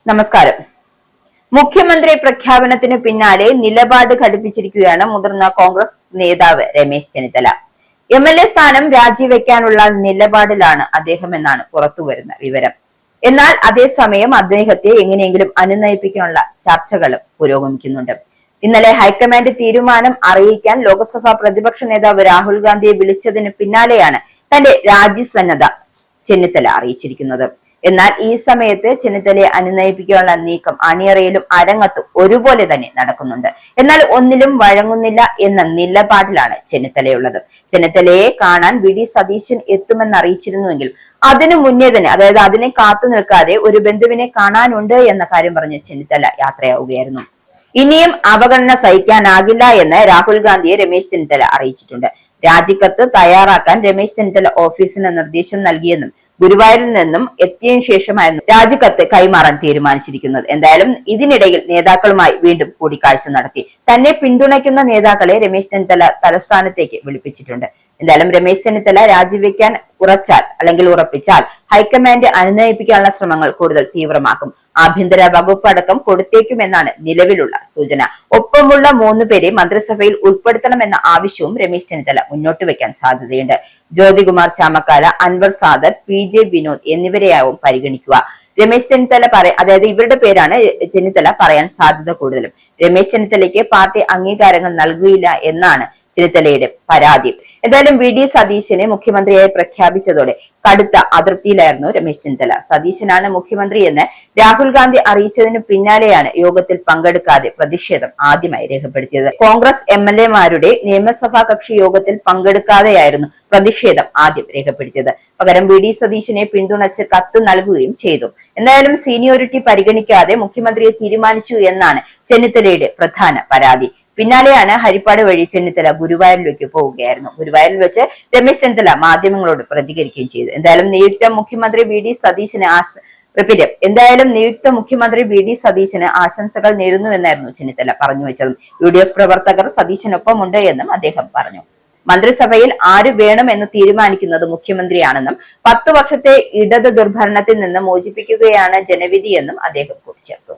നമസ്കാരം. മുഖ്യമന്ത്രി പ്രഖ്യാപനത്തിന് പിന്നാലെ നിലപാട് ഘടിപ്പിച്ചിരിക്കുകയാണ് മുതിർന്ന കോൺഗ്രസ് നേതാവ് രമേശ് ചെന്നിത്തല. MLA സ്ഥാനം രാജിവെക്കാനുള്ള നിലപാടിലാണ് അദ്ദേഹം എന്നാണ് പുറത്തുവരുന്ന വിവരം. എന്നാൽ അതേസമയം അദ്ദേഹത്തെ എങ്ങനെയെങ്കിലും അനുനയിപ്പിക്കാനുള്ള ചർച്ചകളും പുരോഗമിക്കുന്നുണ്ട്. ഇന്നലെ ഹൈക്കമാൻഡ് തീരുമാനം അറിയിക്കാൻ ലോക്സഭാ പ്രതിപക്ഷ നേതാവ് രാഹുൽ ഗാന്ധിയെ വിളിച്ചതിന് പിന്നാലെയാണ് തന്റെ രാജിസന്നദ്ധ ചെന്നിത്തല അറിയിച്ചിരിക്കുന്നത്. എന്നാൽ ഈ സമയത്ത് ചെന്നിത്തലയെ അനുനയിപ്പിക്കാനുള്ള നീക്കം അണിയറയിലും അരങ്ങത്തും ഒരുപോലെ തന്നെ നടക്കുന്നുണ്ട്. എന്നാൽ ഒന്നിലും വഴങ്ങുന്നില്ല എന്ന നിലപാടിലാണ് ചെന്നിത്തലയുള്ളത്. ചെന്നിത്തലയെ കാണാൻ VD സതീശൻ എത്തുമെന്ന് അറിയിച്ചിരുന്നുവെങ്കിൽ അതിനു മുന്നേ തന്നെ, അതായത് അതിനെ കാത്തു നിൽക്കാതെ ഒരു ബന്ധുവിനെ കാണാനുണ്ട് എന്ന കാര്യം പറഞ്ഞ് ചെന്നിത്തല യാത്രയാവുകയായിരുന്നു. ഇനിയും അവഗണന സഹിക്കാനാകില്ല എന്ന് രാഹുൽ ഗാന്ധിയെ രമേശ് ചെന്നിത്തല അറിയിച്ചിട്ടുണ്ട്. രാജിക്കത്ത് തയ്യാറാക്കാൻ രമേശ് ചെന്നിത്തല ഓഫീസിന് നിർദ്ദേശം നൽകിയെന്നും ഗുരുവായൂരിൽ നിന്നും എത്തിയതിനു ശേഷമായിരുന്നു രാജിക്കത്ത് കൈമാറാൻ തീരുമാനിച്ചിരിക്കുന്നത്. എന്തായാലും ഇതിനിടയിൽ നേതാക്കളുമായി വീണ്ടും കൂടിക്കാഴ്ച നടത്തി. തന്നെ പിന്തുണയ്ക്കുന്ന നേതാക്കളെ രമേശ് ചെന്നിത്തല തലസ്ഥാനത്തേക്ക് വിളിപ്പിച്ചിട്ടുണ്ട്. എന്തായാലും രമേശ് ചെന്നിത്തല രാജിവെക്കാൻ ഉറപ്പിച്ചാൽ ഹൈക്കമാൻഡ് അനുനയിപ്പിക്കാനുള്ള ശ്രമങ്ങൾ കൂടുതൽ തീവ്രമാക്കും. ആഭ്യന്തര വകുപ്പ് അടക്കം കൊടുത്തേക്കുമെന്നാണ് നിലവിലുള്ള സൂചന. ഒപ്പമുള്ള 3 പേരെ മന്ത്രിസഭയിൽ ഉൾപ്പെടുത്തണമെന്ന ആവശ്യവും രമേശ് ചെന്നിത്തല മുന്നോട്ട് വെക്കാൻ സാധ്യതയുണ്ട്. ജ്യോതികുമാർ ചാമക്കാല, അൻവർ സാദത്ത്, PJ വിനോദ് എന്നിവരെയാവും പരിഗണിക്കുക. രമേശ് ചെന്നിത്തല അതായത് ഇവരുടെ പേരാണ് ചെന്നിത്തല പറയാൻ സാധ്യത കൂടുതലും. രമേശ് ചെന്നിത്തലയ്ക്ക് പാർട്ടി അംഗീകാരങ്ങൾ നൽകുകയില്ല എന്നാണ് ചെന്നിത്തലയുടെ പരാതി. എന്തായാലും VD സതീശനെ മുഖ്യമന്ത്രിയായി പ്രഖ്യാപിച്ചതോടെ കടുത്ത അതൃപ്തിയിലായിരുന്നു രമേശ് ചെന്നിത്തല. സതീശനാണ് മുഖ്യമന്ത്രി എന്ന് രാഹുൽ ഗാന്ധി അറിയിച്ചതിന് പിന്നാലെയാണ് യോഗത്തിൽ പങ്കെടുക്കാതെ പ്രതിഷേധം ആദ്യമായി രേഖപ്പെടുത്തിയത്. കോൺഗ്രസ് MLA-മാരുടെ നിയമസഭാ കക്ഷി യോഗത്തിൽ പങ്കെടുക്കാതെയായിരുന്നു പ്രതിഷേധം ആദ്യം രേഖപ്പെടുത്തിയത്. പകരം VD സതീശനെ പിന്തുണച്ച് കത്ത് നൽകുകയും ചെയ്തു. എന്തായാലും സീനിയോറിറ്റി പരിഗണിക്കാതെ മുഖ്യമന്ത്രിയെ തീരുമാനിച്ചു എന്നാണ് ചെന്നിത്തലയുടെ പ്രധാന പരാതി. പിന്നാലെയാണ് ഹരിപ്പാട് വഴി ചെന്നിത്തല ഗുരുവായൂരിലേക്ക് പോവുകയായിരുന്നു. ഗുരുവായൂരിൽ വെച്ച് രമേശ് ചെന്നിത്തല മാധ്യമങ്ങളോട് പ്രതികരിക്കുകയും ചെയ്തു. എന്തായാലും നിയുക്ത മുഖ്യമന്ത്രി VD സതീശന് ആശംസകൾ നേരുന്നുവെന്നായിരുന്നു ചെന്നിത്തല പറഞ്ഞു വെച്ചതും. UDF പ്രവർത്തകർ സതീശനൊപ്പമുണ്ട് എന്നും അദ്ദേഹം പറഞ്ഞു. മന്ത്രിസഭയിൽ ആര് വേണം എന്ന് തീരുമാനിക്കുന്നത് മുഖ്യമന്ത്രിയാണെന്നും 10 വർഷത്തെ ഇടത് ദുർഭരണത്തിൽ നിന്ന് മോചിപ്പിക്കുകയാണ് ജനവിധിയെന്നും അദ്ദേഹം കൂട്ടിച്ചേർത്തു.